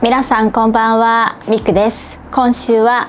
皆さんこんばんは、ミクです。今週は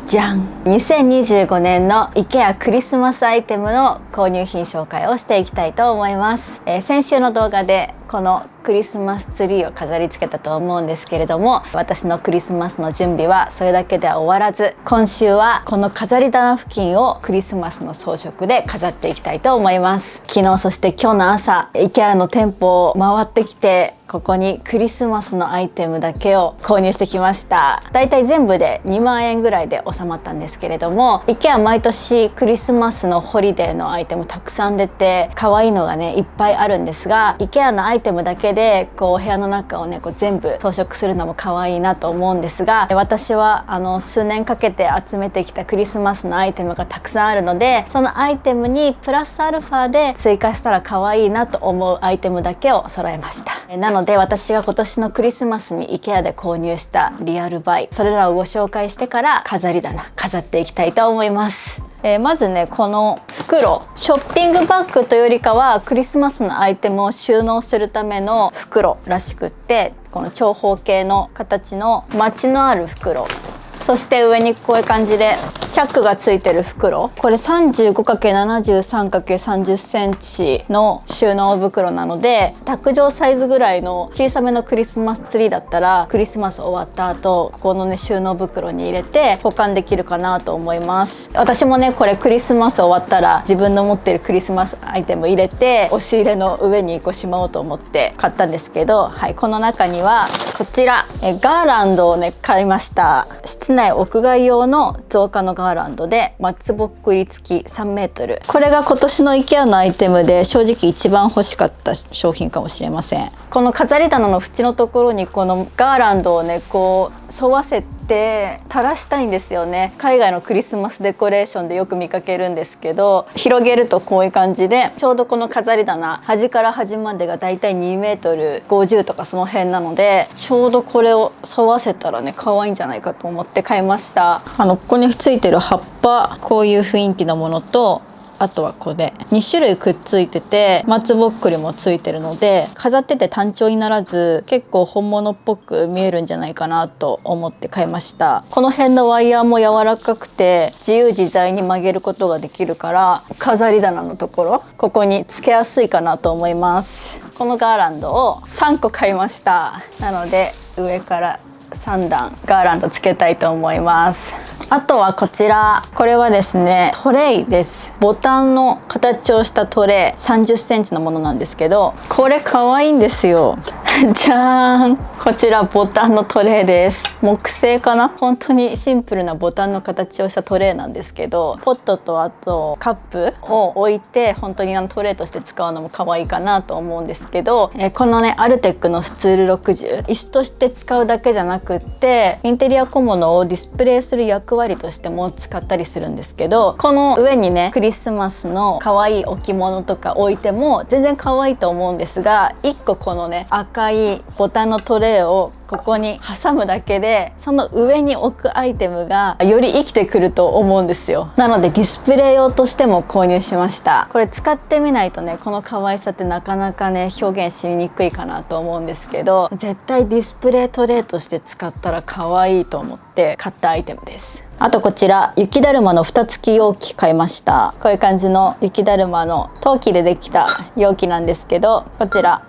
じゃん、2025年の IKEA クリスマスアイテムの購入品紹介をしていきたいと思います。先週の動画でこのクリスマスツリーを飾り付けたと思うんですけれども、私のクリスマスの準備はそれだけでは終わらず、今週はこの飾り棚付近をクリスマスの装飾で飾っていきたいと思います。昨日そして今日の朝 IKEA の店舗を回ってきて、ここにクリスマスのアイテムだけを購入してきました。だいたい全部で2万円ぐらいで収まったんですけれども、 IKEA 毎年クリスマスのホリデーのアイテムたくさん出て可愛いのがねいっぱいあるんですが、 IKEA のアイテムだけでこうお部屋の中をねこう全部装飾するのも可愛いなと思うんですが、私は数年かけて集めてきたクリスマスのアイテムがたくさんあるので、そのアイテムにプラスアルファで追加したら可愛いなと思うアイテムだけを揃えました。なので私が今年のクリスマスに IKEA で購入したリアルバイ、それらをご紹介してから飾り棚飾っていきたいと思います。まずね、この袋、ショッピングバッグというよりかはクリスマスのアイテムを収納するための袋らしくって、この長方形の形のマチのある袋、そして上にこういう感じでチャックがついてる袋、これ 35×73×30 センチの収納袋なので、卓上サイズぐらいの小さめのクリスマスツリーだったらクリスマス終わった後ここのね収納袋に入れて保管できるかなと思います。私もねこれクリスマス終わったら自分の持ってるクリスマスアイテム入れて押し入れの上にこうしまおうと思って買ったんですけど、はい、この中にはこちらガーランドをね買いました。室内屋外用の造花のガーランドで松ぼっくり付き3メートル、これが今年の IKEA のアイテムで正直一番欲しかった商品かもしれません。この飾り棚の縁のところにこのガーランドをねこう沿わせて垂らしたいんですよね。海外のクリスマスデコレーションでよく見かけるんですけど、広げるとこういう感じで、ちょうどこの飾り棚端から端までがだいたい2メートル50とかその辺なので、ちょうどこれを沿わせたらね可愛いんじゃないかと思って買いました。ここについてる葉っぱ、こういう雰囲気のものと、あとはこれ2種類くっついてて松ぼっくりもついてるので、飾ってて単調にならず結構本物っぽく見えるんじゃないかなと思って買いました。この辺のワイヤーも柔らかくて自由自在に曲げることができるから、飾り棚のところここにつけやすいかなと思います。このガーランドを3個買いました。なので上から3段ガーランドつけたいと思います。あとはこちら、これはですねトレイです。ボタンの形をしたトレイ30センチのものなんですけど、これ可愛いんですよじゃーん、こちらボタンのトレイです。木製かな、本当にシンプルなボタンの形をしたトレイなんですけど、ポットとあとカップを置いて本当にトレイとして使うのも可愛いかなと思うんですけど、このねアルテックのスツール60、椅子として使うだけじゃなくってインテリア小物をディスプレイする役割としても使ったりするんですけど、この上にねクリスマスの可愛い置物とか置いても全然可愛いと思うんですが、1個このね赤いボタンのトレイをここに挟むだけでその上に置くアイテムがより生きてくると思うんですよ。なのでディスプレイ用としても購入しました。これ使ってみないとねこの可愛さってなかなかね表現しにくいかなと思うんですけど、絶対ディスプレイトレイとして使ったら可愛いと思って買ったアイテムです。あとこちら雪だるまの蓋付き容器買いました。こういう感じの雪だるまの陶器でできた容器なんですけど、こちら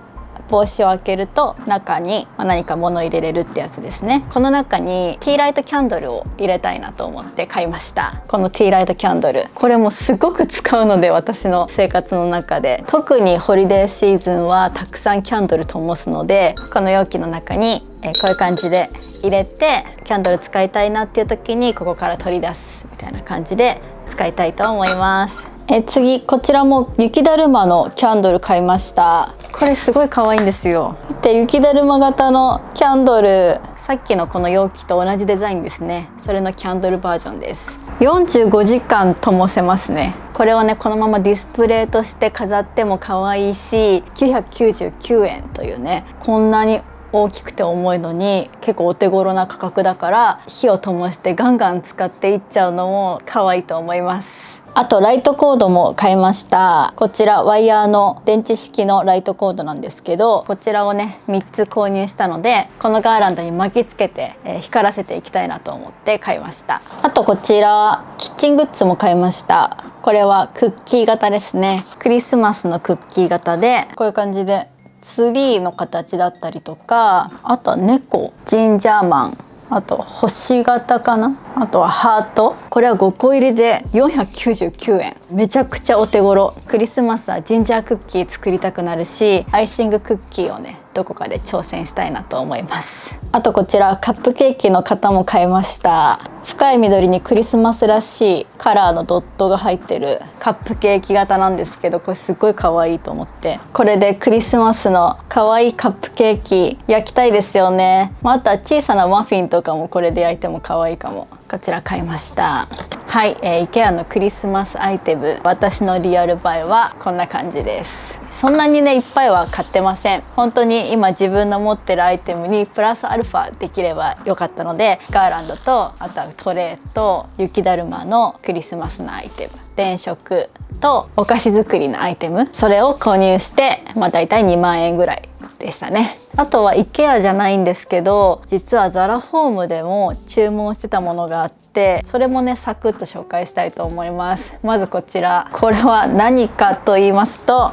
帽子を開けると中に何か物を入れれるってやつですね。この中にティーライトキャンドルを入れたいなと思って買いました。このティーライトキャンドル、これもすごく使うので私の生活の中で、特にホリデーシーズンはたくさんキャンドル灯すので、この容器の中にこういう感じで入れてキャンドル使いたいなっていう時にここから取り出すみたいな感じで使いたいと思います。次こちらも雪だるまのキャンドル買いました。これすごい可愛いんですよ。で雪だるま型のキャンドル、さっきのこの容器と同じデザインですね。それのキャンドルバージョンです。45時間灯せますね。これをねこのままディスプレイとして飾っても可愛いし、999円というねこんなに大きくて重いのに結構お手頃な価格だから、火を灯してガンガン使っていっちゃうのも可愛いと思います。あとライトコードも買いました。こちらワイヤーの電池式のライトコードなんですけど、こちらをね3つ購入したので、このガーランドに巻きつけて、光らせていきたいなと思って買いました。あとこちらキッチングッズも買いました。これはクッキー型ですね。クリスマスのクッキー型で、こういう感じでツリーの形だったりとか、あとは猫、ジンジャーマン、あと星型かな、あとはハート。これは5個入りで499円。めちゃくちゃお手頃。クリスマスはジンジャークッキー作りたくなるし、アイシングクッキーをねどこかで挑戦したいなと思います。あとこちらカップケーキの型も買いました。深い緑にクリスマスらしいカラーのドットが入ってるカップケーキ型なんですけど、これすっごい可愛いと思って、これでクリスマスの可愛いカップケーキ焼きたいですよね。あとは小さなマフィンとかもこれで焼いても可愛いかも。こちら買いました。はい、IKEA のクリスマスアイテム、私のリアル映えはこんな感じです。そんなにねいっぱいは買ってません。本当に今自分の持ってるアイテムにプラスアルファできればよかったので、ガーランドとあとはトレーと雪だるまのクリスマスのアイテム、電飾とお菓子作りのアイテム、それを購入して、だいたい2万円ぐらいでしたね。あとは IKEA じゃないんですけど、実はザラホームでも注文してたものがあって、それもねサクッと紹介したいと思います。まずこちら、これは何かと言いますと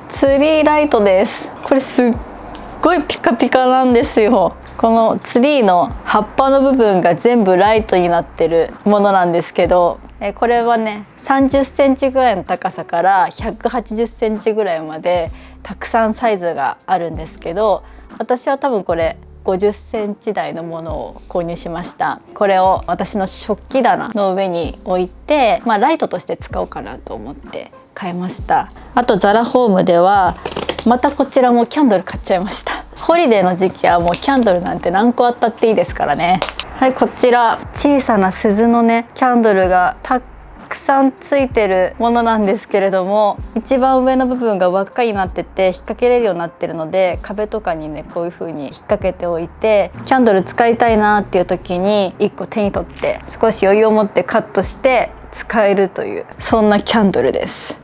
ツリーライトです。これすっごいピカピカなんですよ。このツリーの葉っぱの部分が全部ライトになってるものなんですけど、これはね30センチぐらいの高さから180センチぐらいまでたくさんサイズがあるんですけど、私は多分これ50センチ台のものを購入しました。これを私の食器棚の上に置いて、ライトとして使おうかなと思って買いました。あとザラホームではまたこちらもキャンドル買っちゃいました。ホリデーの時期はもうキャンドルなんて何個あったっていいですからね。はい、こちら小さな鈴のねキャンドルがたくさんついてるものなんですけれども、一番上の部分が輪っかになってて引っ掛けれるようになってるので、壁とかにねこういう風に引っ掛けておいて、キャンドル使いたいなっていう時に1個手に取って少し余裕を持ってカットして使えるという、そんなキャンドルです。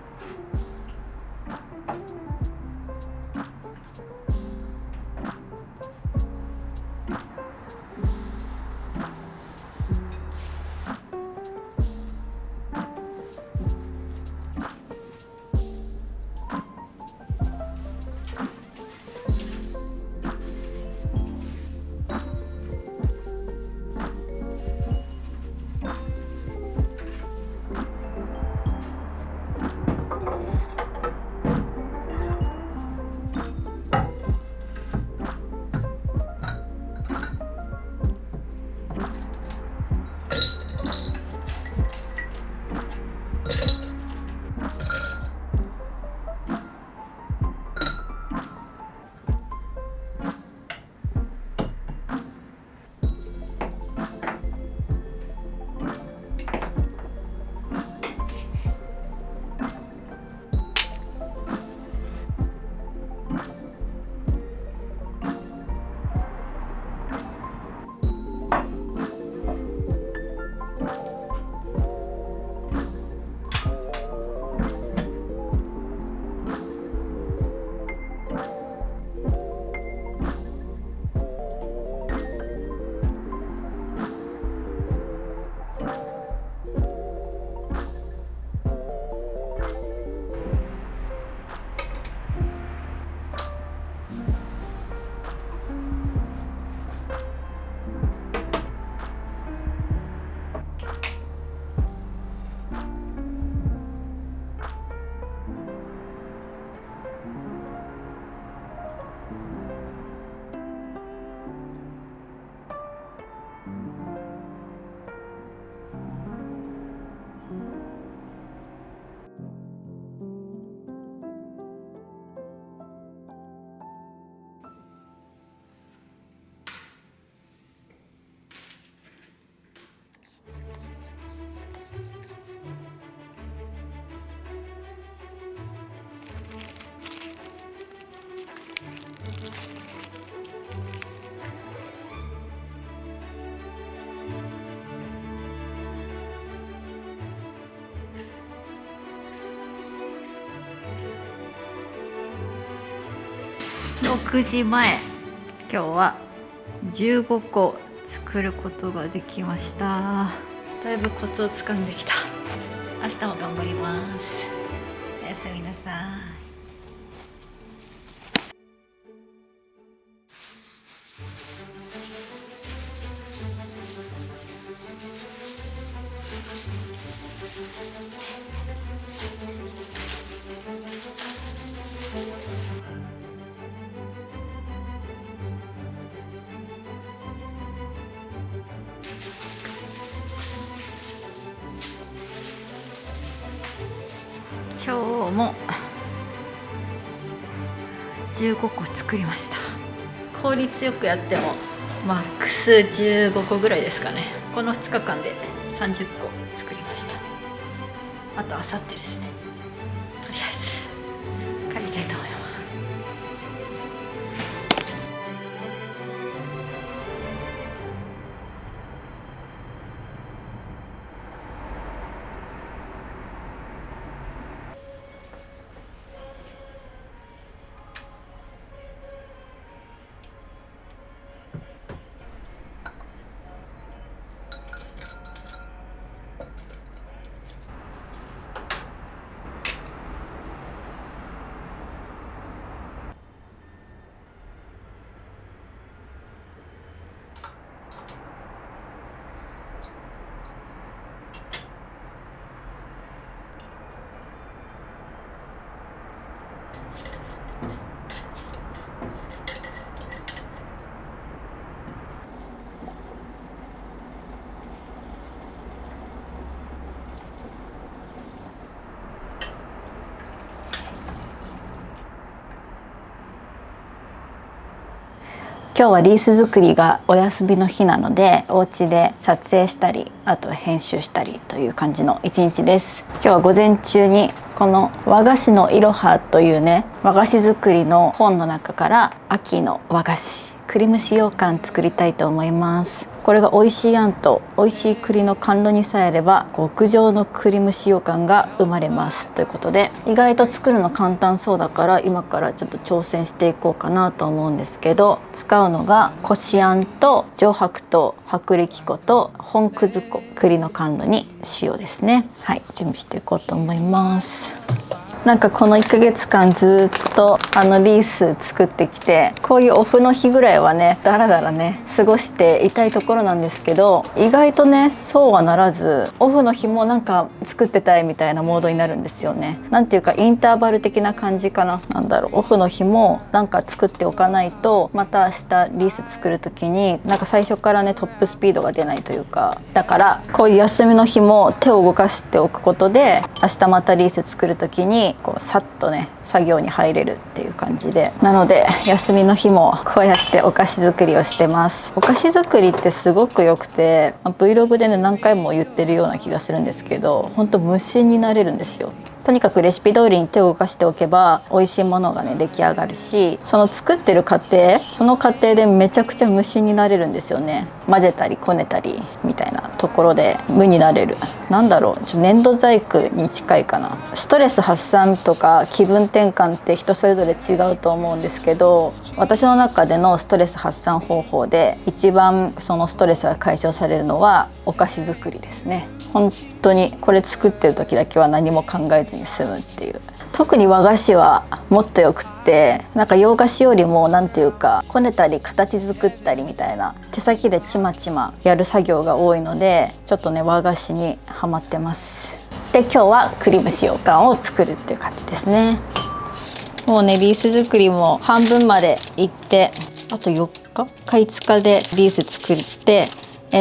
6時前、今日は15個作ることができました。だいぶコツをつかんできた。明日も頑張ります。おやすみなさい。今日も15個作りました。効率よくやってもマックス15個ぐらいですかね。この2日間で30個作りました。あと明後日ですね。とりあえず帰りたいと思います。今日はリース作りがお休みの日なので、お家で撮影したり、あと編集したりという感じの一日です。今日は午前中にこの和菓子のいろはというね、和菓子作りの本の中から秋の和菓子栗蒸し羊羹作りたいと思います。これが美味しいあんと美味しい栗の甘露にさえあれば極上の栗蒸し羊羹が生まれますということで、意外と作るの簡単そうだから今からちょっと挑戦していこうかなと思うんですけど、使うのがこしあんと上白糖、薄力粉と本くず粉、栗の甘露に塩ですね。はい、準備していこうと思います。なんかこの1ヶ月間ずっとリース作ってきて、こういうオフの日ぐらいはねだらだらね過ごしていたいところなんですけど、意外とねそうはならず、オフの日もなんか作ってたいみたいなモードになるんですよね。なんていうかインターバル的な感じかな。なんだろう、オフの日もなんか作っておかないと、また明日リース作る時になんか最初からねトップスピードが出ないというか、だからこういう休みの日も手を動かしておくことで、明日またリース作る時にこうさっとね作業に入れるっていう感じで、なので休みの日もこうやってお菓子作りをしてます。お菓子作りってすごく良くて、Vlog でね何回も言ってるような気がするんですけど、本当無心になれるんですよ。とにかくレシピ通りに手を動かしておけば美味しいものがね出来上がるし、その作ってる過程、その過程でめちゃくちゃ無心になれるんですよね。混ぜたりこねたりみたいなところで無になれる。なんだろう、粘土細工に近いかな。ストレス発散とか気分転換って人それぞれ違うと思うんですけど、私の中でのストレス発散方法で一番そのストレスが解消されるのはお菓子作りですね。本当にこれ作ってる時だけは何も考えずに済むっていう。特に和菓子はもっとよくって、なんか洋菓子よりもなんていうかこねたり形作ったりみたいな手先でちまちまやる作業が多いので、ちょっとね和菓子にハマってます。で今日は栗蒸し羊羹を作るっていう感じですね。もうねリース作りも半分までいって、あと4日か5日でリース作って、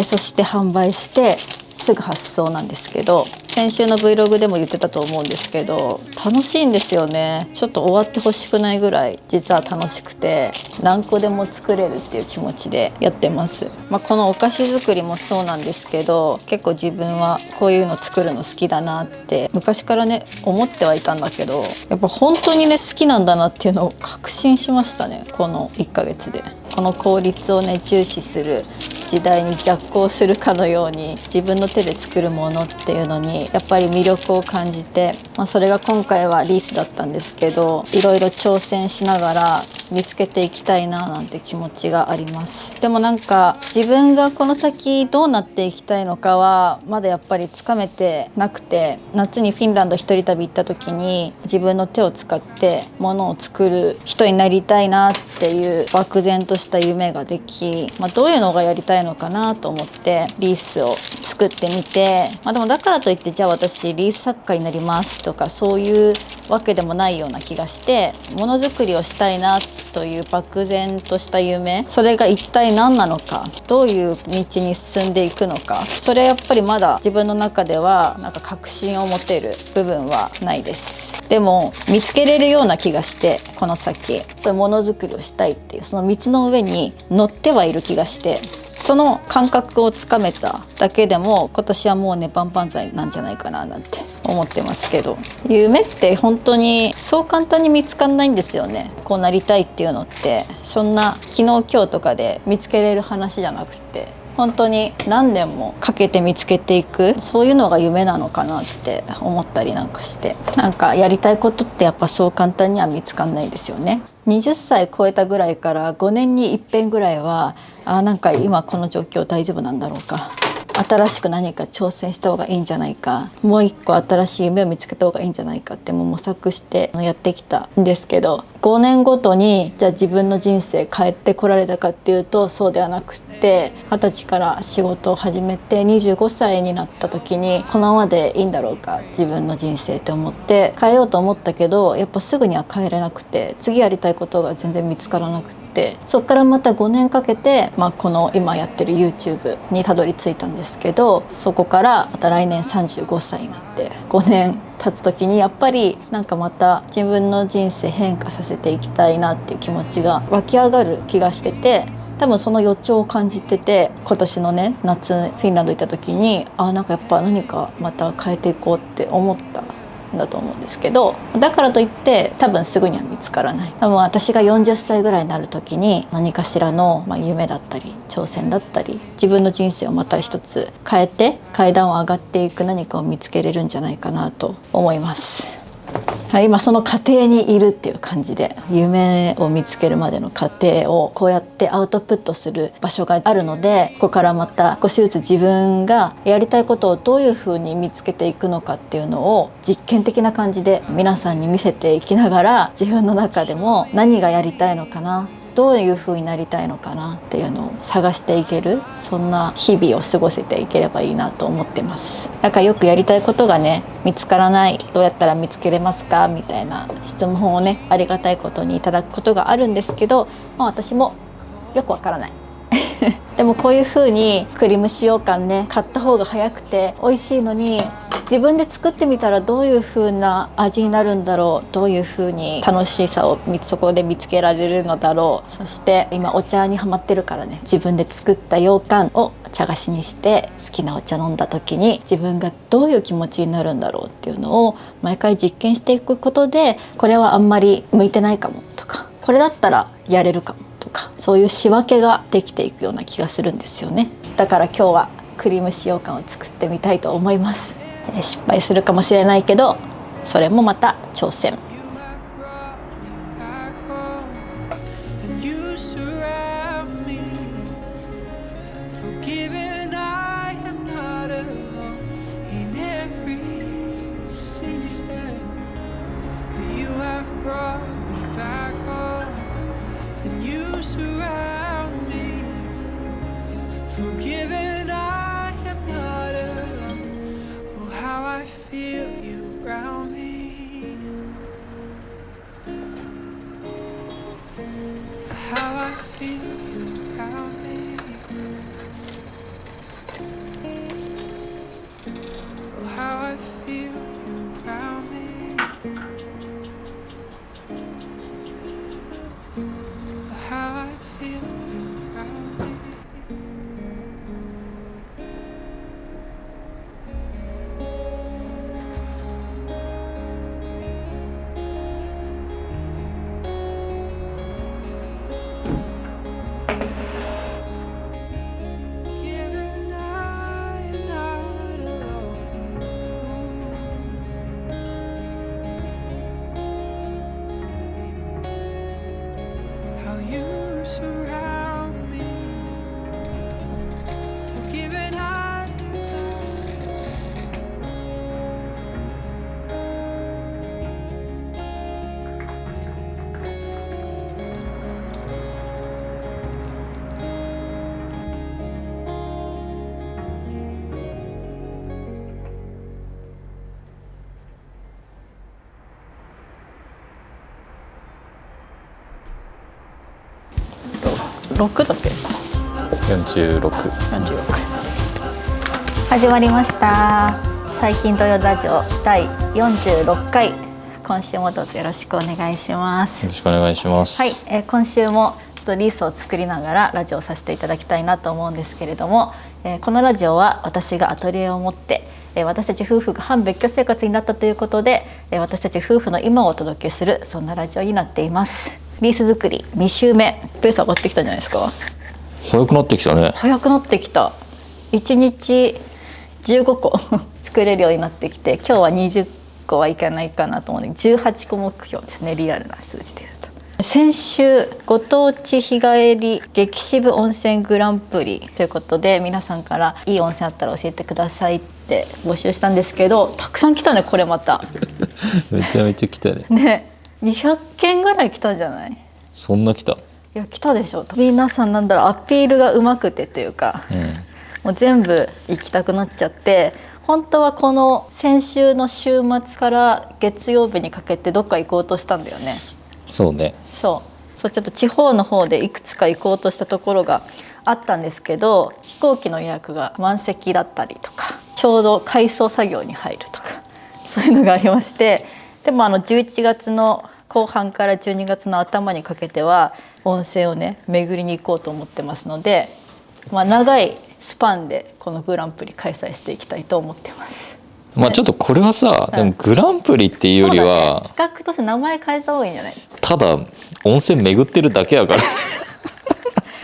そして販売してすぐ発送なんですけど、先週の Vlog でも言ってたと思うんですけど、楽しいんですよね。ちょっと終わってほしくないぐらい実は楽しくて、何個でも作れるっていう気持ちでやってます。このお菓子作りもそうなんですけど、結構自分はこういうの作るの好きだなって昔からね思ってはいたんだけど、やっぱ本当にね好きなんだなっていうのを確信しましたね、この1ヶ月で。この効率をね重視する時代に逆行するかのように、自分の手で作るものっていうのにやっぱり魅力を感じて、それが今回はリースだったんですけど、いろいろ挑戦しながら見つけていきたいななんて気持ちがあります。でもなんか自分がこの先どうなっていきたいのかはまだやっぱりつかめてなくて、夏にフィンランド一人旅行った時に自分の手を使って物を作る人になりたいなっていう漠然とした夢ができ、どういうのがやりたいのかなと思ってリースを作ってみて、でもだからといってじゃあ私リース作家になりますとかそういうわけでもないような気がして、ものづくりをしたいなという漠然とした夢、それが一体何なのか、どういう道に進んでいくのか、それはやっぱりまだ自分の中ではなんか確信を持てる部分はないです。でも見つけれるような気がして、この先そういうものづくりをしたいっていうその道の上に乗ってはいる気がして、その感覚をつかめただけでも今年はもうね万々歳なんじゃないかななんて思ってますけど、夢って本当にそう簡単に見つかんないんですよね。こうなりたいっていうのってそんな昨日今日とかで見つけれる話じゃなくて、本当に何年もかけて見つけていく、そういうのが夢なのかなって思ったりなんかして、なんかやりたいことってやっぱそう簡単には見つかんないですよね。20歳超えたぐらいから5年に一遍ぐらいはなんか今この状況大丈夫なんだろうか、新しく何か挑戦した方がいいんじゃないか、もう一個新しい夢を見つけた方がいいんじゃないかってもう模索してやってきたんですけど、5年ごとにじゃあ自分の人生変えてこられたかっていうとそうではなくって、20歳から仕事を始めて25歳になった時にこのままでいいんだろうか自分の人生って思って変えようと思ったけど、やっぱすぐには変えれなくて、次やりたいことが全然見つからなくて、そこからまた5年かけて、この今やってる YouTube にたどり着いたんですけど、そこからまた来年35歳になって5年経つ時にやっぱりなんかまた自分の人生変化させていきたいなっていう気持ちが湧き上がる気がしてて、多分その予兆を感じてて、今年のね夏フィンランド行った時になんかやっぱ何かまた変えていこうって思っただと思うんですけど、だからといって多分すぐには見つからない。多分私が40歳ぐらいになる時に何かしらの、夢だったり挑戦だったり自分の人生をまた一つ変えて階段を上がっていく何かを見つけれるんじゃないかなと思います。今その過程にいるっていう感じで、夢を見つけるまでの過程をこうやってアウトプットする場所があるので、ここからまた少しずつ自分がやりたいことをどういうふうに見つけていくのかっていうのを実験的な感じで皆さんに見せていきながら、自分の中でも何がやりたいのかな、どういう風になりたいのかなっていうのを探していける、そんな日々を過ごせていければいいなと思ってます。だからよくやりたいことがね見つからない、どうやったら見つけれますかみたいな質問をねありがたいことにいただくことがあるんですけど、私もよくわからないでもこういう風にクリーム使用感ね買った方が早くて美味しいのに、自分で作ってみたらどういう風な味になるんだろう、どういう風に楽しさをそこで見つけられるのだろう。そして今お茶にハマってるからね、自分で作った羊羹を茶菓子にして好きなお茶飲んだ時に自分がどういう気持ちになるんだろうっていうのを毎回実験していくことで、これはあんまり向いてないかもとか、これだったらやれるかもとか、そういう仕分けができていくような気がするんですよね。だから今日はクリーム使用羹を作ってみたいと思います。失敗するかもしれないけど、それもまた挑戦。46だっけ。46。始まりました。最近土曜ラジオ第46回。今週もどうぞよろしくお願いします。よろしくお願いします。はい、今週もちょっとリースを作りながらラジオをさせていただきたいなと思うんですけれども、このラジオは私がアトリエを持って私たち夫婦が半別居生活になったということで、私たち夫婦の今をお届けするそんなラジオになっています。リース作り2週目、ペース上がってきたんじゃないですか。早くなってきたね。早くなってきた。1日15個作れるようになってきて、今日は20個はいかないかなと思うので18個目標ですね、リアルな数字でいうと。先週ご当地日帰り激渋温泉グランプリということで、皆さんからいい温泉あったら教えてくださいって募集したんですけど、たくさん来たね。これまためちゃめちゃ来たね。ね、200件ぐらい来たんじゃない。そんな来た。いや来たでしょ。皆さんなんだろう、アピールがうまくてというか、もう全部行きたくなっちゃって、本当はこの先週の週末から月曜日にかけてどっか行こうとしたんだよね。そうね。そうちょっと地方の方でいくつか行こうとしたところがあったんですけど、飛行機の予約が満席だったりとか、ちょうど改装作業に入るとか、そういうのがありまして、でも11月の後半から12月の頭にかけては温泉をね巡りに行こうと思ってますので、長いスパンでこのグランプリ開催していきたいと思ってます。ちょっとこれはさ、でもグランプリっていうよりは、企画として名前変えた方がいいんじゃない。ただ温泉巡ってるだけやから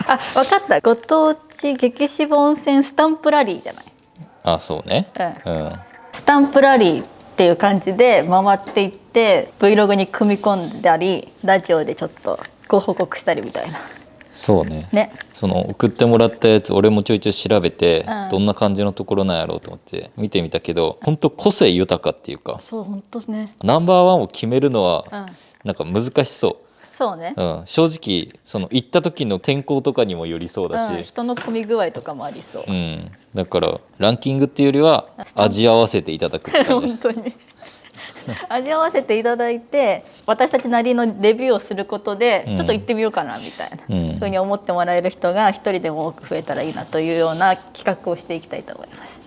あ、分かった。ご当地激渋温泉スタンプラリーじゃない。あ、そうね、スタンプラリーっていう感じで回っていって Vlog に組み込んだり、ラジオでちょっとご報告したりみたいな。そうね。その送ってもらったやつ俺もちょいちょい調べて、どんな感じのところなんやろうと思って見てみたけど、本当個性豊かっていうか、そう本当ですね。ナンバーワンを決めるのはなんか難しそう。そうね、正直その行った時の天候とかにもよりそうだし、人の混み具合とかもありそう、だからランキングっていうよりは味合わせていただくって感じ本当に味合わせていただいて、私たちなりのレビューをすることで、ちょっと行ってみようかなみたいな、ふうに思ってもらえる人が一人でも多く増えたらいいなというような企画をしていきたいと思います。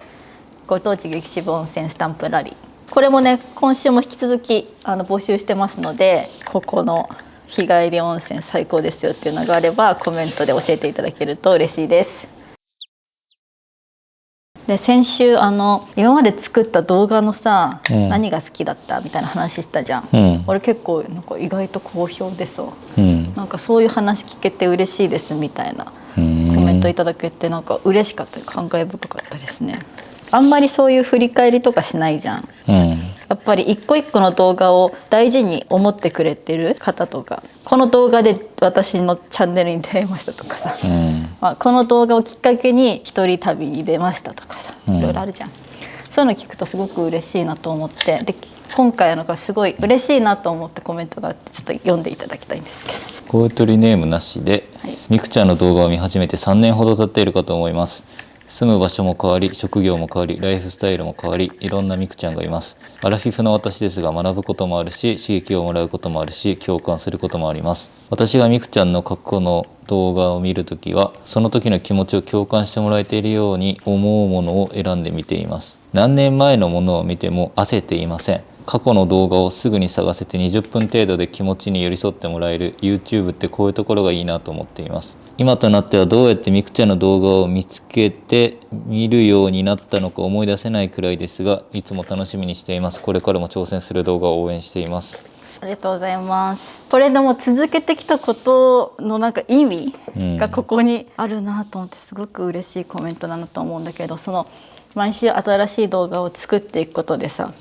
ご当地激渋温泉スタンプラリー、これもね今週も引き続き募集してますので、ここの日帰り温泉最高ですよっていうのがあればコメントで教えていただけると嬉しいです。で先週今まで作った動画のさ、何が好きだったみたいな話したじゃん、俺結構なんか意外と好評でさ、なんかそういう話聞けて嬉しいですみたいなコメントいただけて、なんか嬉しかったり感慨深かったですね。あんまりそういう振り返りとかしないじゃん、やっぱり一個一個の動画を大事に思ってくれてる方とか、この動画で私のチャンネルに出会いましたとかさ、この動画をきっかけに一人旅に出ましたとかさ、いろいろあるじゃん。そういうの聞くとすごく嬉しいなと思って、で今回すごい嬉しいなと思ってコメントがあって、ちょっと読んでいただきたいんですけど。声取りネームなしで、みくちゃんの動画を見始めて3年ほど経っているかと思います。住む場所も変わり、職業も変わり、ライフスタイルも変わり、いろんなみくちゃんがいます。アラフィフの私ですが、学ぶこともあるし、刺激をもらうこともあるし、共感することもあります。私がみくちゃんの過去の動画を見るときは、その時の気持ちを共感してもらえているように思うものを選んで見ています。何年前のものを見ても焦っていません。過去の動画をすぐに探せて20分程度で気持ちに寄り添ってもらえる YouTube ってこういうところがいいなと思っています。今となってはどうやってみくちゃんの動画を見つけて見るようになったのか思い出せないくらいですが、いつも楽しみにしています。これからも挑戦する動画を応援しています。ありがとうございます。これでも続けてきたことのなんか意味がここにあるなと思って、すごく嬉しいコメントだなと思うんだけど、その毎週新しい動画を作っていくことでさ、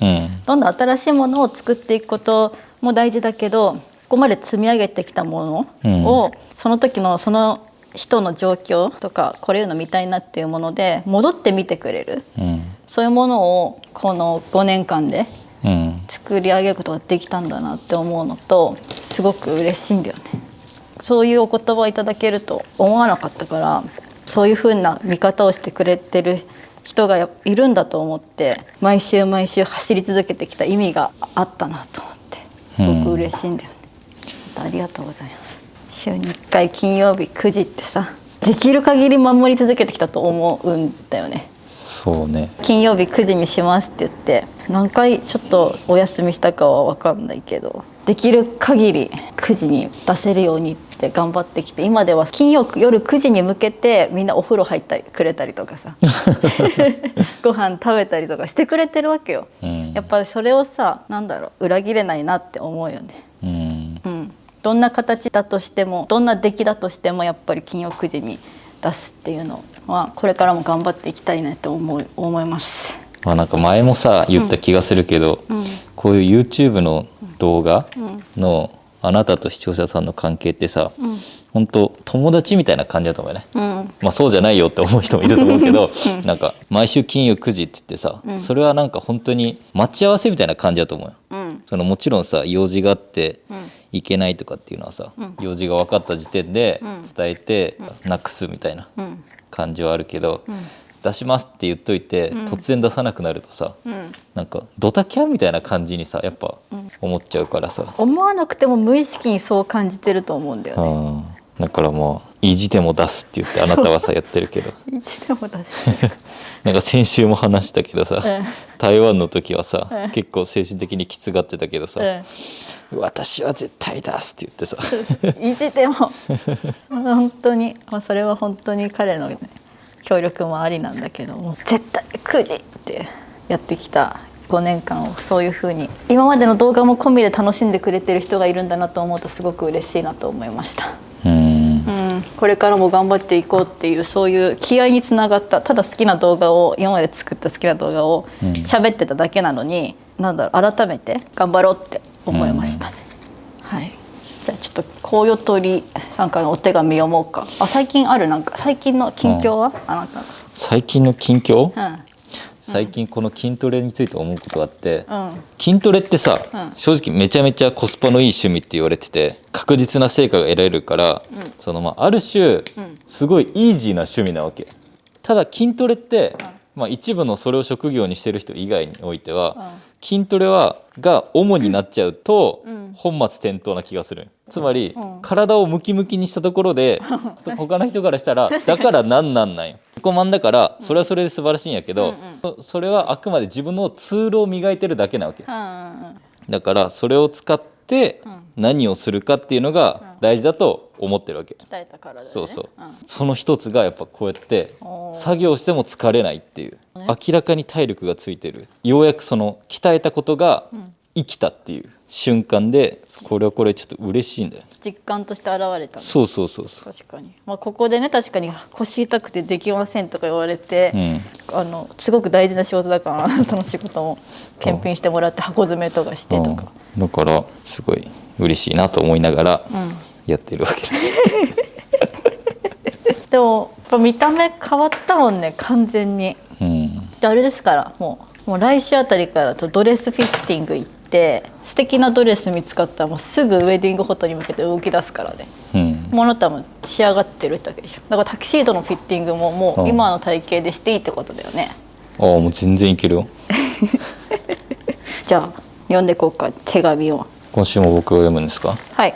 どんどん新しいものを作っていくことも大事だけど、ここまで積み上げてきたものを、その時のその人の状況とか、これいうの見たいなっていうもので戻って見てくれる、そういうものをこの5年間で作り上げることができたんだなって思うのと、すごく嬉しいんだよね。そういうお言葉をいただけると思わなかったから、そういう風な見方をしてくれてる人がいるんだと思って、毎週毎週走り続けてきた意味があったなと思って、すごく嬉しいんだよね。ありがとうございます。週に1回金曜日9時ってさ、できる限り守り続けてきたと思うんだよね。そうね。金曜日9時にしますって言って何回ちょっとお休みしたかは分かんないけど、できる限り9時に出せるようにって頑張ってきて、今では金曜夜9時に向けてみんなお風呂入ったりくれたりとかさご飯食べたりとかしてくれてるわけよ、やっぱりそれをさ、なんだろう、裏切れないなって思うよね。どんな形だとしても、どんな出来だとしても、やっぱり金曜9時に出すっていうのはこれからも頑張っていきたいなと思います。なんか前もさ言った気がするけど、こういう YouTube の動画のあなたと視聴者さんの関係ってさ、本当友達みたいな感じだと思うよね、そうじゃないよって思う人もいると思うけどなんか毎週金曜9時って言ってさ、それはなんか本当に待ち合わせみたいな感じだと思うよ、そのもちろんさ用事があって行けないとかっていうのはさ、用事が分かった時点で伝えてなくすみたいな感じはあるけど、出しますって言っといて突然出さなくなるとさ、なんかドタキャンみたいな感じにさやっぱ思っちゃうからさ、思わなくても無意識にそう感じてると思うんだよね。だからもう意地でも出すって言ってあなたはさやってるけど意地でも出すなんか先週も話したけどさ、台湾の時はさ、結構精神的にきつがってたけどさ、私は絶対出すって言ってさ意地でも本当に、それは本当に彼の、ね、協力もありなんだけども、絶対9時ってやってきた5年間をそういう風に今までの動画も込みで楽しんでくれてる人がいるんだなと思うとすごく嬉しいなと思いました。これからも頑張っていこうっていう、そういう気合につながった、ただ好きな動画を、今まで作った好きな動画を喋ってただけなのに、なんだろう、改めて頑張ろうって思いましたね。はい、じゃあちょっとこうよとりさんからのお手紙読もうか。最近ある、なんか最近の近況は、あなたの最近の近況、最近この筋トレについて思うことがあって、筋トレってさ、正直めちゃめちゃコスパのいい趣味って言われてて、確実な成果が得られるから、そのある種すごいイージーな趣味なわけ。ただ筋トレって、一部のそれを職業にしてる人以外においては、筋トレが主になっちゃうと本末転倒な気がする。つまり体をムキムキにしたところで他の人からしたらだからなんよ。自己満だからそれはそれで素晴らしいんやけど、それはあくまで自分のツールを磨いてるだけなわけ。だからそれを使って何をするかっていうのが大事だと思ってるわけ。鍛えたからだよね。そうそう、その一つがやっぱこうやって作業しても疲れないっていう、明らかに体力がついてる、ようやくその鍛えたことが生きたっていう瞬間で、これちょっと嬉しいんだよね。実感として現れた。そう確かに、ここでね、確かに腰痛くてできませんとか言われて、すごく大事な仕事だからあなたの仕事も検品してもらって箱詰めとかしてとか、だからすごい嬉しいなと思いながらやってるわけです、でもやっぱ見た目変わったもんね、完全に。あれですから、もう来週あたりからドレスフィッティング行って、素敵なドレス見つかったらもうすぐウェディングフォトに向けて動き出すからね。もうあなたも仕上がってるってわけでしょ。だからタキシードのフィッティングももう今の体型でしていいってことだよね。もう全然いけるよじゃあ読んでいこうか、手紙を。今週も僕が読むんですか。はい。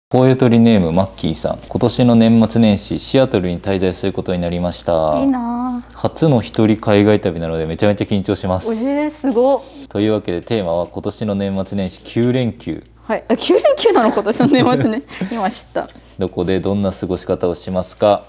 ポエトリネームマッキーさん、今年の年末年始シアトルに滞在することになりました。いいな。初の一人海外旅なのでめちゃめちゃ緊張します。すごっ。というわけでテーマは今年の年末年始9連休。はい、9連休なの今年の年末ね今知った。どこでどんな過ごし方をしますか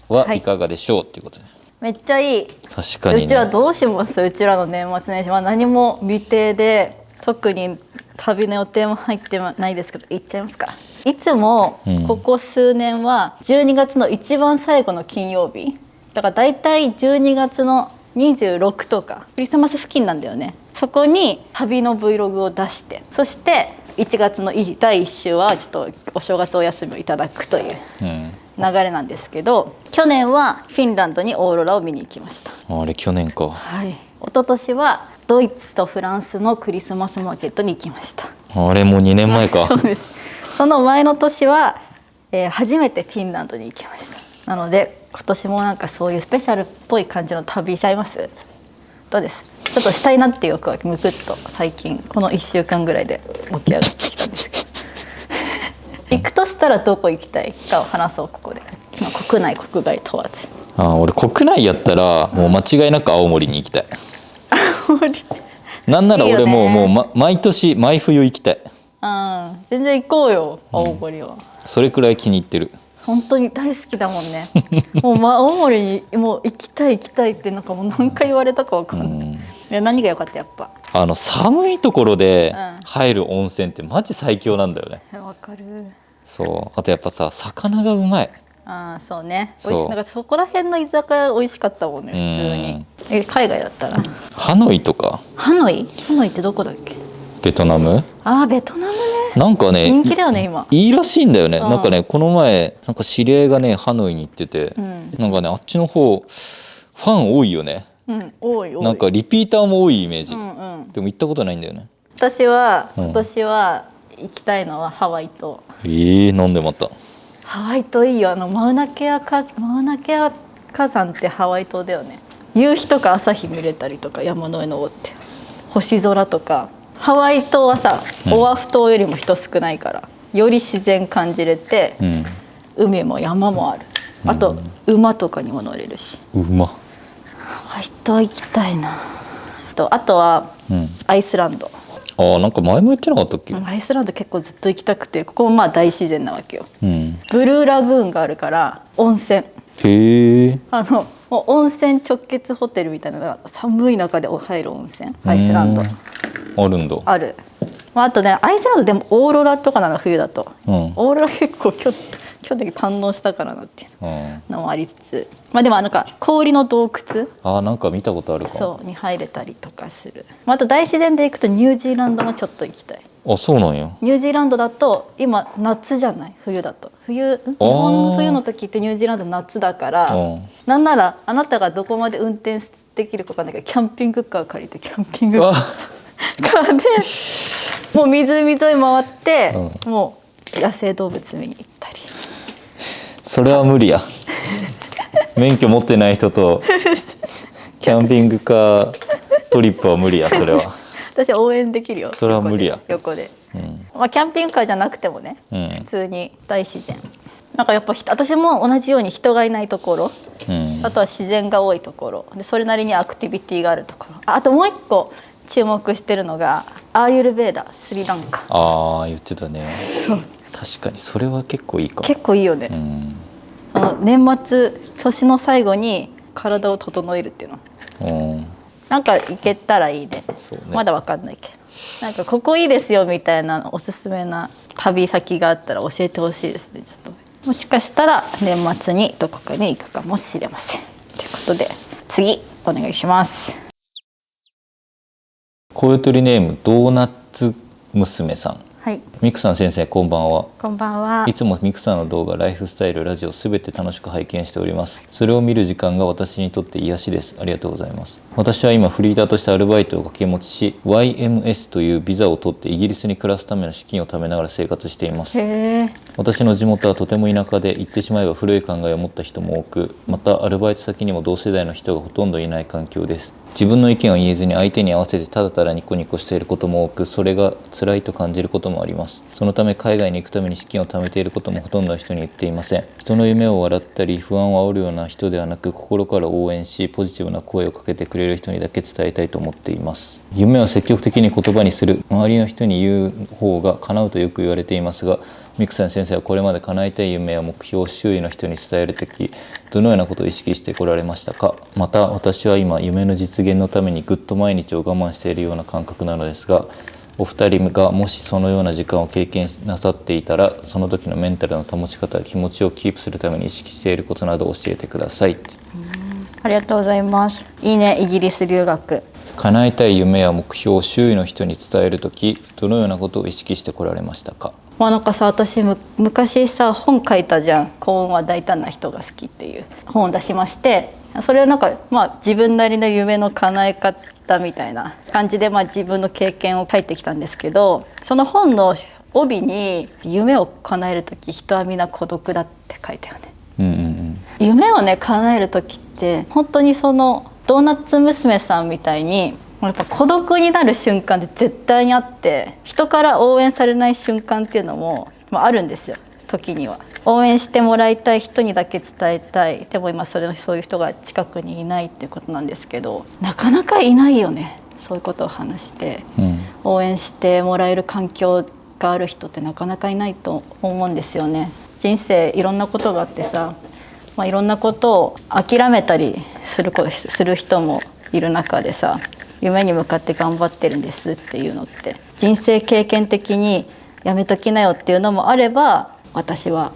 はいかがでしょう、っていうことで。めっちゃいい。確かに、ね、うちらどうします？うちらの年末年始は何も未定で、特に旅の予定も入ってないですけど、行っちゃいますか。いつもここ数年は12月の一番最後の金曜日だから、だいたい12月の26とかクリスマス付近なんだよね。そこに旅の Vlog を出して、そして1月の第1週はちょっとお正月お休みをいただくという流れなんですけど、去年はフィンランドにオーロラを見に行きました。あれ去年か。はい。一昨年はドイツとフランスのクリスマスマーケットに行きました。あれもう2年前か。そうです。その前の年は、初めてフィンランドに行きました。なので今年もなんかそういうスペシャルっぽい感じの旅しちゃいます？どうです？ちょっとしたいなっていう欲はむくっと最近この1週間ぐらいで起き上がってきたんですけど行くとしたらどこ行きたいかを話そうここで、まあ、国内国外問わず。俺国内やったらもう間違いなく青森に行きたい。青森なんなら俺いいよねもう、毎年毎冬行きたい。全然行こうよ青森は、それくらい気に入ってる。本当に大好きだもんねもう、青森にもう行きたいってなんかもう何回言われたか分かんない、いや何が良かったやっぱ寒いところで入る温泉ってマジ最強なんだよね。わかる。そうあとやっぱさ魚がうまい。そうね、そうおいしい。なんかそこら辺の居酒屋美味しかったもんね普通に。海外だったらハノイとか。ハノイってどこだっけ？ベトナム。ベトナムね。なんかね人気だよね今。いいらしいんだよね。なんかねこの前なんか知り合いがねハノイに行ってて、なんかねあっちの方ファン多いよね。多い。なんかリピーターも多いイメージ、でも行ったことないんだよね。私は今年は行きたいのはハワイと。なんでまたハワイ島いいよ。マウナケア火山ってハワイ島だよね。夕日とか朝日見れたりとか、山の上登って星空とか。ハワイ島はさ、オアフ島よりも人少ないからより自然感じれて、海も山もある。あと馬とかにも乗れるし。馬。ハワイ島行きたいな。あとはアイスランド。なんか前も言ってなかったっけ？アイスランド結構ずっと行きたくて、ここもまあ大自然なわけよ。ブルーラグーンがあるから温泉。へえ。もう温泉直結ホテルみたいなのが寒い中で入る温泉。アイスランドあるんだ。ある。あとねアイスランドでもオーロラとかなの冬だと、オーロラ結構去年堪能したからなっていうのもありつつ、でもなんか氷の洞窟なんか見たことあるかも。そうに入れたりとかする。あと大自然で行くとニュージーランドもちょっと行きたい。そうなんや。ニュージーランドだと今夏じゃない、冬だと日本の冬の時ってニュージーランド夏だから、なんならあなたがどこまで運転できるか分かんないけどキャンピングカー借りてキャンピングカーでもう湖沿い回って、もう野生動物見に行ったり。それは無理や免許持ってない人とキャンピングカートリップは無理や。それは私は応援できるよ。それは無理や。横で、キャンピングカーじゃなくてもね、普通に大自然。なんかやっぱ私も同じように人がいないところ、あとは自然が多いところで、それなりにアクティビティがあるところ。あともう一個注目してるのがアーユルヴェーダ、スリランカ。言ってたね。確かにそれは結構いいかも。結構いいよね。年末年の最後に体を整えるっていうの、なんか行けたらいいね。まだわかんないけど、なんかここいいですよみたいなおすすめな旅先があったら教えてほしいですね。ちょっともしかしたら年末にどこかに行くかもしれません。ということで次お願いします。声取りネームドーナツ娘さん。はい、ミクさん先生こんばんは。こんばんは。いつもミクさんの動画、ライフスタイル、ラジオすべて楽しく拝見しております。それを見る時間が私にとって癒しです。ありがとうございます。私は今フリーターとしてアルバイトを掛け持ちし YMS というビザを取ってイギリスに暮らすための資金を貯めながら生活しています。私の地元はとても田舎で、言ってしまえば古い考えを持った人も多く、またアルバイト先にも同世代の人がほとんどいない環境です。自分の意見を言えずに相手に合わせてただただニコニコしていることも多く、それが辛いと感じることもあります。そのため海外に行くために資金を貯めていることもほとんどの人に言っていません。人の夢を笑ったり不安を煽るような人ではなく、心から応援しポジティブな声をかけてくれる人にだけ伝えたいと思っています。夢を積極的に言葉にする、周りの人に言う方が叶うとよく言われていますが、ミクさん先生はこれまで叶えたい夢や目標を周囲の人に伝えるとき、どのようなことを意識してこられましたか？また私は今夢の実現のためにぐっと毎日を我慢しているような感覚なのですが、お二人がもしそのような時間を経験なさっていたら、その時のメンタルの保ち方、気持ちをキープするために意識していることなど教えてください。ありがとうございます。いいね、イギリス留学。叶えたい夢や目標を周囲の人に伝えるとき、どのようなことを意識してこられましたか？なんかさ、私昔さ本書いたじゃん。幸運は大胆な人が好きっていう本を出しまして、それはなんか自分なりの夢の叶え方みたいな感じで自分の経験を書いてきたんですけど、その本の帯に夢を叶える時人は皆孤独だって書いたよね。夢をね叶える時って本当にそのドーナツ娘さんみたいにやっぱ孤独になる瞬間って絶対にあって、人から応援されない瞬間っていうのもあるんですよ。時には応援してもらいたい人にだけ伝えたい。でも今そういう人が近くにいないっていうことなんですけど、なかなかいないよね。そういうことを話して、応援してもらえる環境がある人ってなかなかいないと思うんですよね。人生いろんなことがあってさ、いろんなことを諦めたりする人もいる中でさ、夢に向かって頑張ってるんですっていうのって、人生経験的にやめときなよっていうのもあれば、私は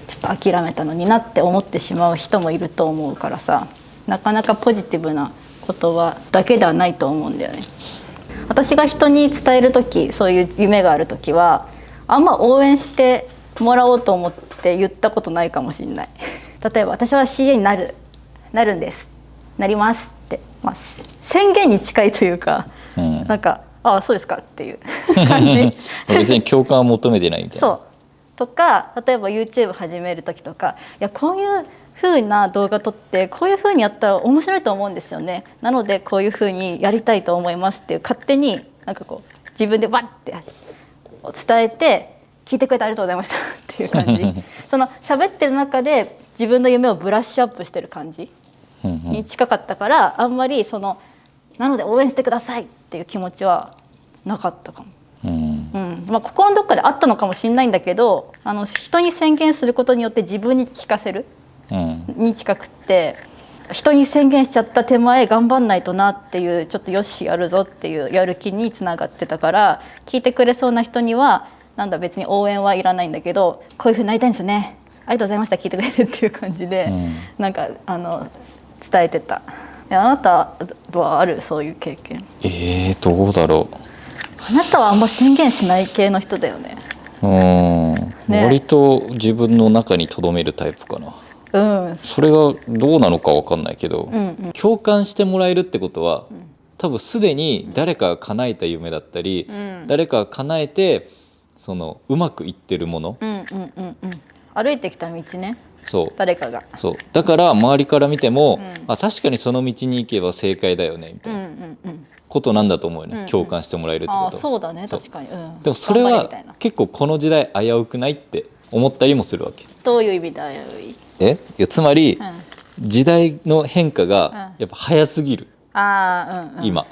ちょっと諦めたのになって思ってしまう人もいると思うからさ、なかなかポジティブな言葉だけではないと思うんだよね。私が人に伝える時、そういう夢がある時はあんま応援してもらおうと思って言ったことないかもしれない。例えば私は CA になるんです、なりますって、宣言に近いというか、なんかああそうですかっていう感じ別に共感を求めてないみたいな。そうとか、例えば YouTube 始める時とか、いやこういう風な動画撮ってこういう風にやったら面白いと思うんですよね、なのでこういう風にやりたいと思いますっていう、勝手になんかこう自分でバッて伝えて、聞いてくれてありがとうございましたっていう感じその喋ってる中で自分の夢をブラッシュアップしてる感じに近かったから、あんまりなので応援してくださいっていう気持ちはなかったかも。心のどっかであったのかもしれないんだけど、人に宣言することによって自分に聞かせる、に近くって、人に宣言しちゃった手前頑張んないとなっていう、ちょっとよしやるぞっていうやる気につながってたから、聞いてくれそうな人には別に応援はいらないんだけど、こういう風になりたいんですよね、ありがとうございました、聞いてくれてっていう感じで、伝えてた。あなたはある、そういう経験？どうだろう。あなたはあんま宣言しない系の人だよね。割と自分の中に留めるタイプかな。それがどうなのか分かんないけど、共感してもらえるってことは、多分すでに誰かが叶えた夢だったり、誰かが叶えてうまくいってるもの、歩いてきた道ね。そう誰かがそうだから周りから見ても、確かにその道に行けば正解だよねみたいなことなんだと思うよね、共感してもらえるってことは。そうだね、確かに。でもそれは結構この時代危うくないって思ったりもするわけ。どういう意味で危うい？いやつまり、時代の変化がやっぱ早すぎる、今、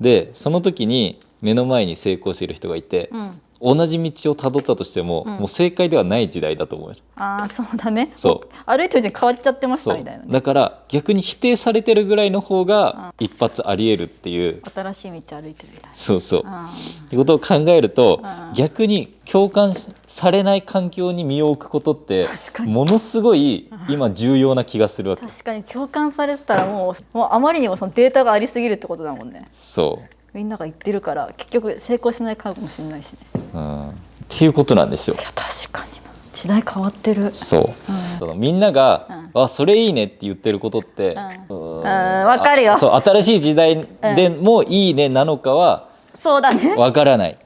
でその時に目の前に成功している人がいて、同じ道をたどったとしても、もう正解ではない時代だと思うよ。そうだね。そう歩いてるうちに変わっちゃってましたみたいな、ね、だから逆に否定されてるぐらいの方が一発ありえるっていう、新しい道歩いてるみたいな。そうってことを考えると、逆に共感されない環境に身を置くことってものすごい今重要な気がするわけ。確かに共感されてたらもうあまりにもそのデータがありすぎるってことだもんね。みんなが言ってるから結局成功しないかもしれないしね。っていうことなんですよ。いや確かに時代変わってる。みんなが、それいいねって言ってることって、わかるよ。新しい時代でもいいねなのかはそうだね、わからない。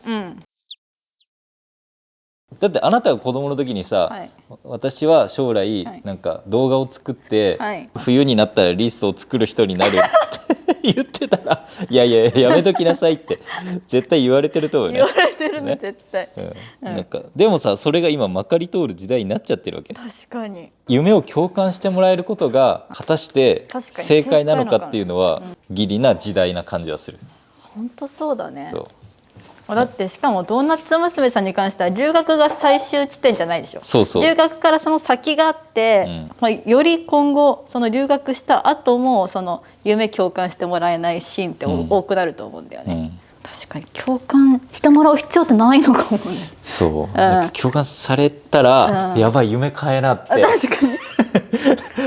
だってあなたが子供の時にさ、私は将来なんか動画を作って、冬になったらリスを作る人になるって言ってたら、いややめときなさいって絶対言われてると思うよね。言われてるね、絶対。なんかでもさ、それが今まかり通る時代になっちゃってるわけ。確かに夢を共感してもらえることが果たして正解なのかっていうのはギリな時代な感じはする。本当そうだね。だってしかもドーナツ娘さんに関しては留学が最終地点じゃないでしょ。留学からその先があって、より今後その留学した後もその夢共感してもらえないシーンって多くなると思うんだよね。確かに共感してもらう必要ってないのかもね。共感されたら、やばい夢変えなって確か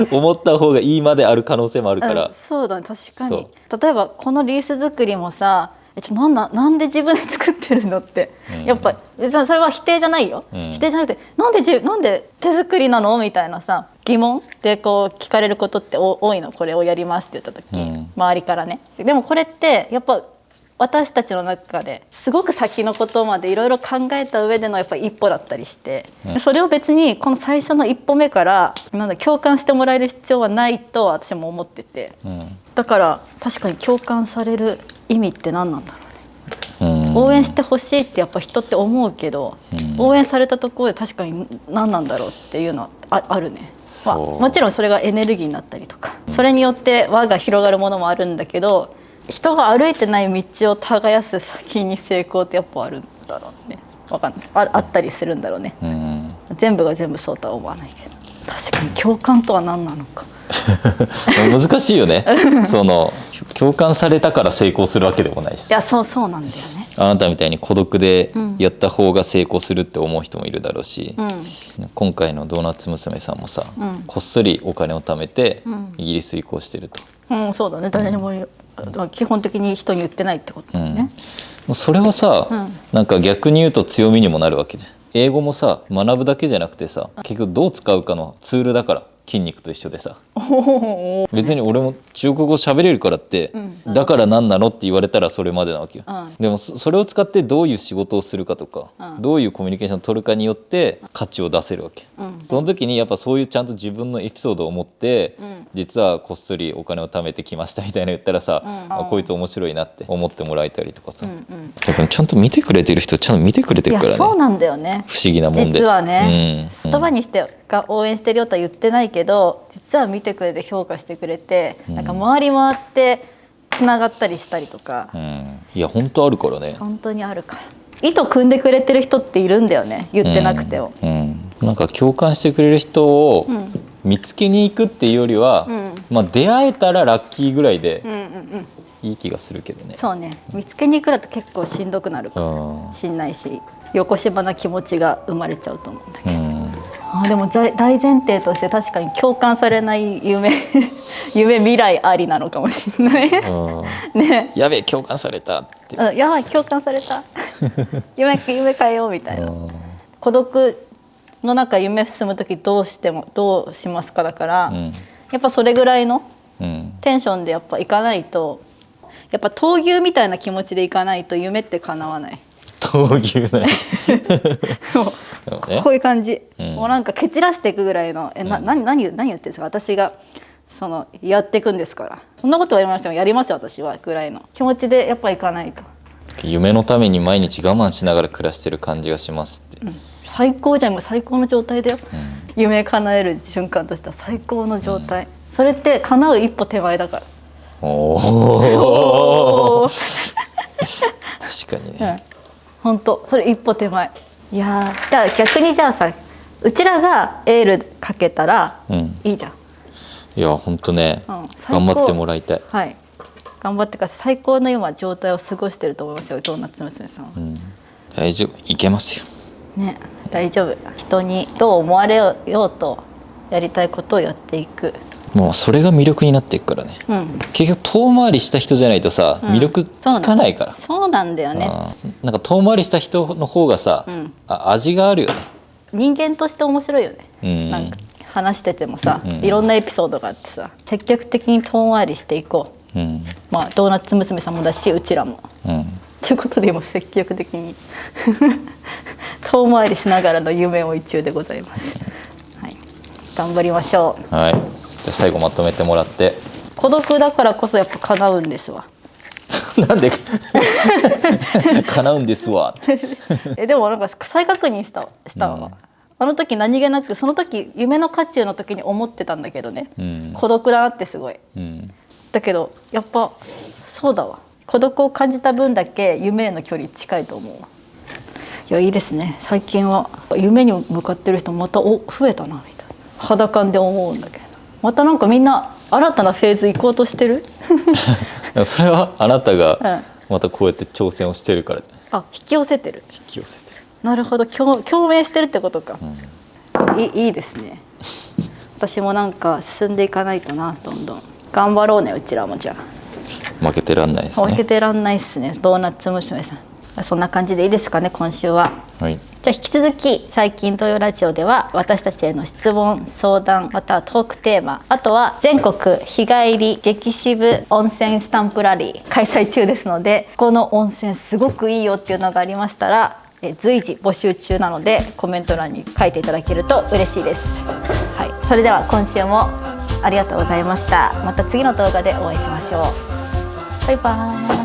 に思った方がいいまである可能性もあるから。そうだね、確かに。例えばこのリース作りもさ、なんで自分で作ってるのって、やっぱそれは否定じゃないよ、否定じゃなくてなんで手作りなのみたいなさ疑問でこう聞かれることって多いの。これをやりますって言った時、周りからね。でもこれってやっぱ私たちの中ですごく先のことまでいろいろ考えた上でのやっぱ一歩だったりして、それを別にこの最初の一歩目から共感してもらえる必要はないと私も思ってて、だから確かに共感される意味って何なんだろうね。応援してほしいってやっぱ人って思うけど、応援されたところで確かに何なんだろうっていうのはあるね。もちろんそれがエネルギーになったりとか、それによって輪が広がるものもあるんだけど、人が歩いてない道を耕す先に成功ってやっぱあるんだろうね。わかんない。あったりするんだろうね。全部が全部そうとは思わないけど、確かに共感とは何なのか難しいよねその共感されたから成功するわけでもないし、いやそうなんだよね。あなたみたいに孤独でやった方が成功するって思う人もいるだろうし、今回のドーナツ娘さんもさ、こっそりお金を貯めてイギリス移行してると、そうだね。誰にも基本的に人に言ってないってことだよね。それはさ、なんか逆に言うと強みにもなるわけじゃん。英語もさ、学ぶだけじゃなくてさ、結局どう使うかのツールだから。筋肉と一緒でさ、別に俺も中国語喋れるからって、だから何なのって言われたらそれまでなわけよ、でもそれを使ってどういう仕事をするかとか、どういうコミュニケーションを取るかによって価値を出せるわけ、その時にやっぱそういうちゃんと自分のエピソードを持って、実はこっそりお金を貯めてきましたみたいな言ったらさ、こいつ面白いなって思ってもらえたりとかさ、だからちゃんと見てくれてる人ちゃんと見てくれてるからね。いやそうなんだよね。不思議なもんで実はね、言葉にしてが応援してるよとは言ってないけど、実は見てくれて評価してくれて、なんか回り回ってつながったりしたりとか、いや本当あるからね。本当にあるから、意図組んでくれてる人っているんだよね、言ってなくても、なんか共感してくれる人を見つけに行くっていうよりは、出会えたらラッキーぐらいでいい気がするけどね。そうね、見つけに行くだと結構しんどくなるかもしんないし、よこしばな気持ちが生まれちゃうと思うんだけど、でも大前提として確かに共感されない夢未来ありなのかもしれないね。やべえ共感されたって、やばい共感された夢変えようみたいな。孤独の中夢進む時どうしますかだから、やっぱそれぐらいのテンションでやっぱ行かないと、やっぱ闘牛みたいな気持ちで行かないと夢って叶わない。闘牛ないこういう感じ、もうなんか蹴散らしていくぐらいの何言ってんですか、私がやっていくんですから、そんなことは言いましたよ、やりますよ私はぐらいの気持ちでやっぱ行かないと。夢のために毎日我慢しながら暮らしてる感じがしますって、最高じゃん、最高の状態だよ、夢叶える瞬間としては最高の状態、それって叶う一歩手前だから。お確かにね、本当それ一歩手前。いやじゃあ逆にじゃあさ、うちらがエールかけたらいいじゃん。いや本当ね、頑張ってもらいたい。はい、頑張ってか最高の今状態を過ごしてると思いますよ、ドーナツ娘さんは。大丈夫、いけますよね。大丈夫、人にどう思われようとやりたいことをやっていく、もうそれが魅力になっていくからね、結局遠回りした人じゃないとさ、魅力つかないから。そうなんだよね。なんか遠回りした人の方がさ、味があるよね。人間として面白いよね、なんか話しててもさ、いろんなエピソードがあってさ、積極的に遠回りしていこう、ドーナツ娘さんもだしうちらも、ということで今積極的に遠回りしながらの夢追い中でございます、頑張りましょう。はい、じゃあ最後まとめてもらって。孤独だからこそやっぱ叶うんですわなんで叶うんですわでもなんか再確認したわ、あの時何気なくその時夢の渦中の時に思ってたんだけどね、孤独だなってすごい、だけどやっぱそうだわ、孤独を感じた分だけ夢への距離近いと思うわ。いやいいですね、最近は夢に向かってる人また増えたなみたいな肌感で思うんだけど、またなんかみんな新たなフェーズ行こうとしてるそれはあなたがまたこうやって挑戦をしてるからじゃない。引き寄せてる。引き寄せてる。なるほど、共鳴してるってことか、いいですね私もなんか進んでいかないとな、どんどん頑張ろうね、うちらも。じゃあ負けてらんないですね。負けてらんないっすね、ドーナツ娘さん。そんな感じでいいですかね、今週は。はい、じゃあ引き続き最近東洋ラジオでは私たちへの質問相談またはトークテーマ、あとは全国日帰り激渋温泉スタンプラリー開催中ですので、この温泉すごくいいよっていうのがありましたら随時募集中なのでコメント欄に書いていただけると嬉しいです。はい、それでは今週もありがとうございました。また次の動画でお会いしましょう。バイバーイ。